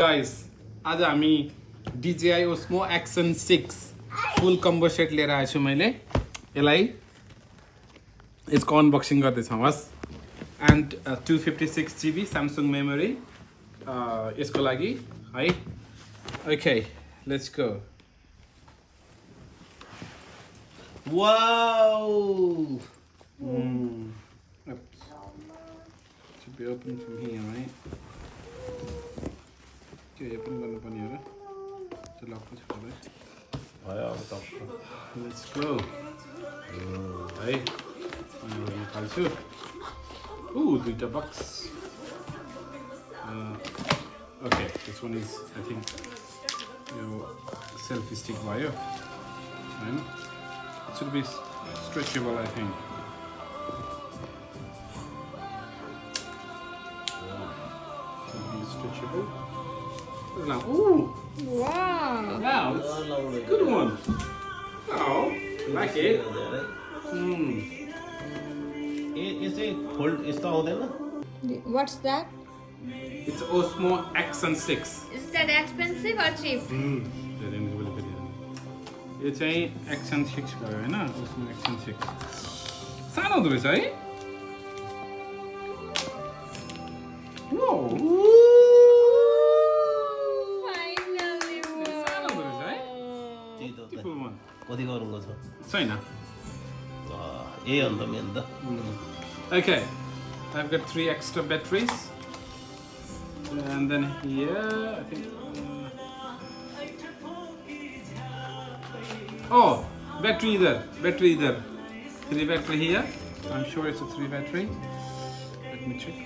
Guys आज हामी DJI OSMO Action 6 फुल combo set लिएर आएको छु मैले यसलाई यसको अनबक्सिङ गर्दैछौँ हस् एन्ड 256 GB स्यामसङ मेमोरी यसको लागि है okay let's go Wow! Should be open from here, right? Okay, open गर्नु पर्ने हो र त्यो लक छ right? Let's go. है अनि निकाल्छु दुईटा box okay this one is I think यो selfie stick भयो हैन it should be stretchable I think stretchable now wow it's good one oh I like it Is it fold? Is it all there? What's that? it's OSMO Action 6 Is that expensive or cheap? यो चाहिँ action 6 भयो हैन OSMO Action 6 सानो हुँदो रहेछ है Finally, सानो हुँदो रहेछ है त्यही त हो त। Full one. कति गरौँको छ छैन ए अन्त मेन त Okay, I've got 3 extra batteries, and then here I think. Oh, battery there. 3 battery here. I'm sure it's a 3 battery. Let me check.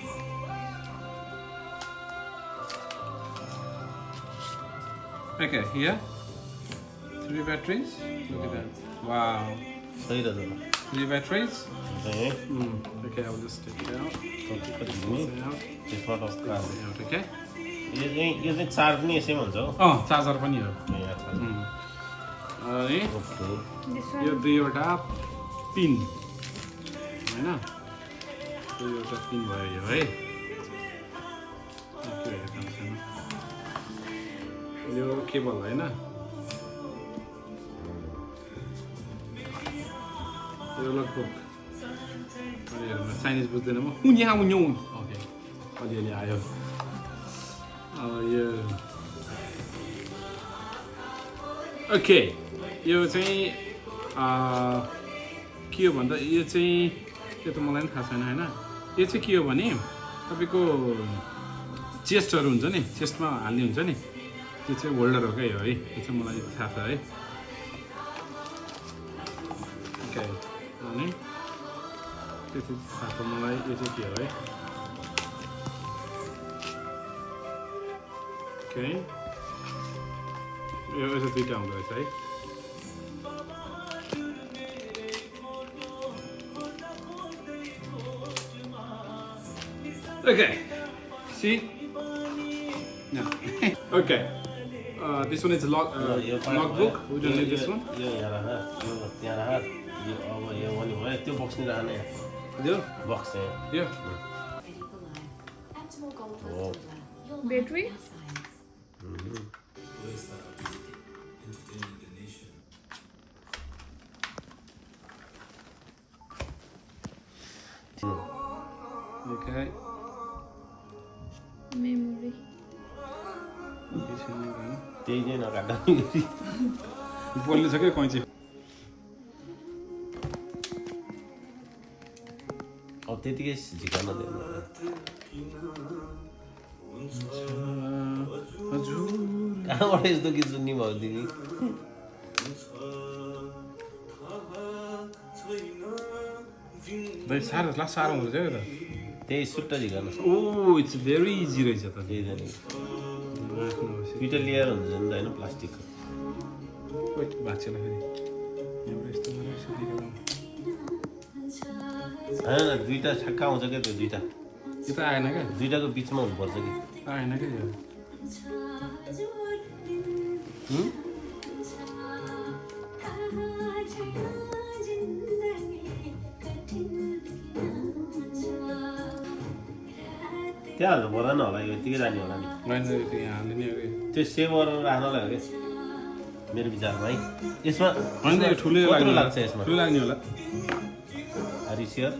Okay, here 3 batteries. Look at that. Wow, सही रहेछ 3 batteries. त Okay, I'll just take it out. Take it out. त्यसबाट Take it out. Okay. यो चाहिँ charge नि यसै भन्छ हो Oh, चार्जर पनि हो यहाँ छ। अनि ओके। This यो one. दुईवटा पिन हैन दुईवटा पिन भयो यो है यो केबल हैन यो लगभग चाइनिज बुझ्दैन म ओके अलिअलि आयो यो ओके यो चाहिँ के हो भन्दा यो चाहिँ त्यो त मलाई पनि थाहा छैन हैन यो चाहिँ के हो भने तपाईँको चेस्टहरू हुन्छ नि चेस्टमा हाल्ने हुन्छ नि त्यो चाहिँ होल्डर हो क्या यो है त्यो चाहिँ मलाई थाहा छ है ओके अनि त्यो चाहिँ थाहा छ मलाई यो चाहिँ के हो है ओके यो चाहिँ दुईवटा हुँदो रहेछ है Okay, see? No. Okay. This one is a logbook. We don't need this one. यो यहाँ राख यो त्यहाँ राख यो अब यो पनि भयो त्यो बक्स नि राख्ने Yeah. बक्स चाहिँ Yeah. Battery? Okay. Memory. त्यही नै नकाट्दा बोल्नु छ क्या कैँची अब त्यतिकै झिकाउन दिनु हजुर कहाँबाट यस्तो गीत सुन्ने भयो दिदी भाइ साह्रो हुँदो रहेछ क्या त्यही सुट्ट झिकाउनु त ओ इट्स भेरी इजी रहेछ त त्यही त नि दुइटा लेयर हुन्छ नि त होइन प्लास्टिकको वेट भाँचेन फेरि एउटा यस्तो बनाएको होइन दुइटा ठ्याक्क आउँछ क्या त्यो दुइटा यो त आएन क्या दुइटाको बिचमा हुनुपर्छ कि आएन क्या यो त्यहाँ हाल्नु पर्दैन होला यो यतिकै जाने होला नि होइन त्यो यहाँ हाल्ने नि अरे त्यो सेभ गरेर राख्नलाई हो क्या मेरो विचारमा है यसमा होइन यो ठुलै कत्रो लाग्छ यसमा ठुलो लाग्ने होला हरिसियर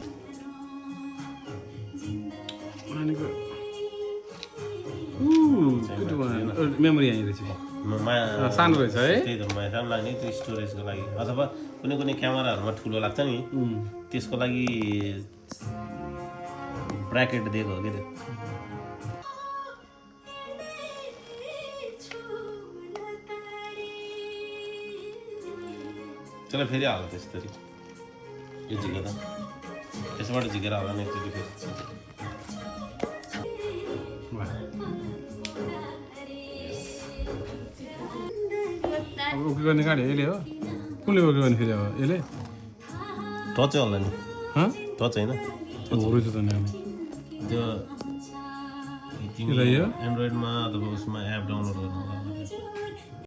मेमोरी यहीँ रहेछ सानो रहेछ है त्यही त माया सानो लाग्ने त्यो स्टोरेजको लागि अथवा कुनै कुनै क्यामेराहरूमा ठुलो लाग्छ नि त्यसको लागि ब्राकेट दिएको हो कि त्यो त्यसलाई फेरि हाल त्यसरी यो झिकेर यसबाट झिकेर हाल नि एकचोटि फेरि What's that? अब ओके गर्ने गाडी यसले हो कुनले ओके गर्ने फेरि अब यसले टचै होला नि हँ टच होइन रहेछ त नि त्यो यसलाई यो एन्ड्रोइडमा अथवा उसमा एप डाउनलोड गर्नु